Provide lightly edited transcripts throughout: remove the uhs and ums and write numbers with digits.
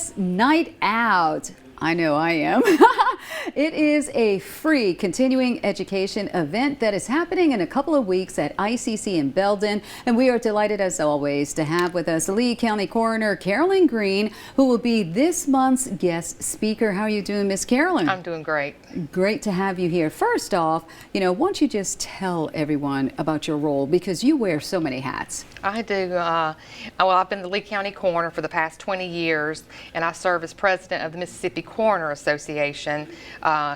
EMS Night Out. I know I am. It is a free continuing education event that is happening in a couple of weeks at ICC in Belden. And we are delighted, as always, to have with us Lee County Coroner Carolyn Green, who will be this month's guest speaker. How are you doing, Miss Carolyn? I'm doing great. Great to have you here. First off, why don't you just tell everyone about your role, because you wear so many hats. I do. Well, I've been the Lee County Coroner for the past 20 years, and I serve as president of the Mississippi Coroner Association,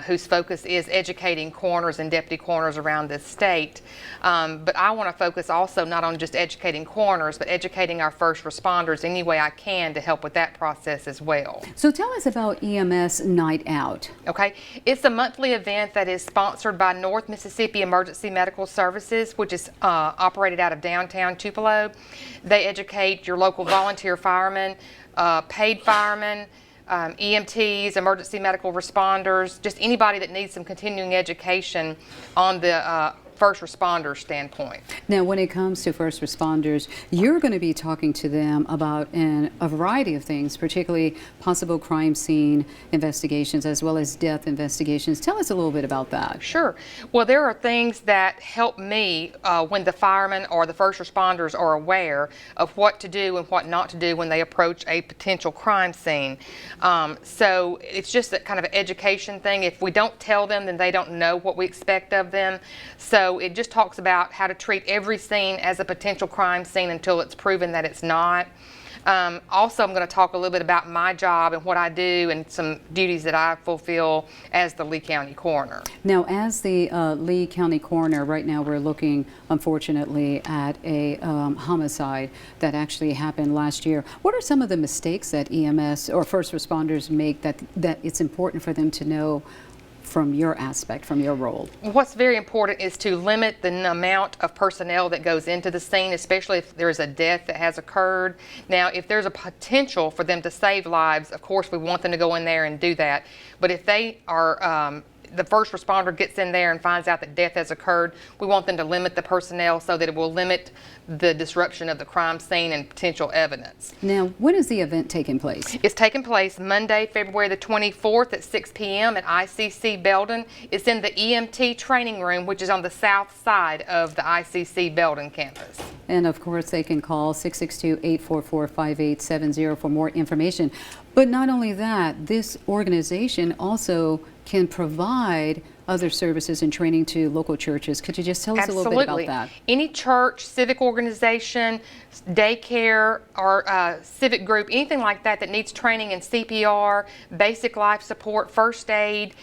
whose focus is educating coroners and deputy coroners around this state. But I want to focus also not on just educating coroners, but educating our first responders any way I can to help with that process as well. So tell us about EMS Night Out. Okay, it's a monthly event that is sponsored by North Mississippi Emergency Medical Services, which is operated out of downtown Tupelo. They educate your local volunteer firemen, paid firemen, EMTs, emergency medical responders, just anybody that needs some continuing education on the first responder standpoint. Now, when it comes to first responders, you're going to be talking to them about a variety of things, particularly possible crime scene investigations as well as death investigations. Tell us a little bit about that. Sure. Well, there are things that help me when the firemen or the first responders are aware of what to do and what not to do when they approach a potential crime scene. So it's just that kind of an education thing. If we don't tell them, then they don't know what we expect of them. So it just talks about how to treat every scene as a potential crime scene until it's proven that it's not. Also, I'm going to talk a little bit about my job and what I do and some duties that I fulfill as the Lee County Coroner. Now, as the Lee County Coroner, right now we're looking, unfortunately, at a homicide that actually happened last year. What are some of the mistakes that EMS or first responders make that it's important for them to know from your aspect, from your role? What's very important is to limit the amount of personnel that goes into the scene, especially if there's a death that has occurred. Now, if there's a potential for them to save lives, of course we want them to go in there and do that. But if they are the first responder gets in there and finds out that death has occurred, we want them to limit the personnel so that it will limit the disruption of the crime scene and potential evidence. Now, when is the event taking place? It's taking place Monday, February the 24th at 6 p.m. at ICC Belden. It's in the EMT training room, which is on the south side of the ICC Belden campus. And of course, they can call 662-844-5870 for more information. But not only that, this organization also can provide other services and training to local churches. Could you just tell us a little bit about that? Any church, civic organization, daycare, or civic group, anything like that that needs training in CPR, basic life support, first aid,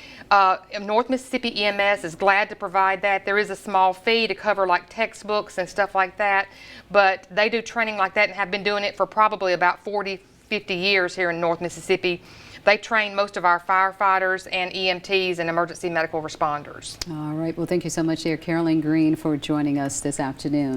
North Mississippi EMS is glad to provide that. There is a small fee to cover like textbooks and stuff like that, but they do training like that and have been doing it for probably about 40, 50 years here in North Mississippi. They train most of our firefighters and EMTs and emergency medical responders. All right. Well, thank you so much, dear Carolyn Green, for joining us this afternoon.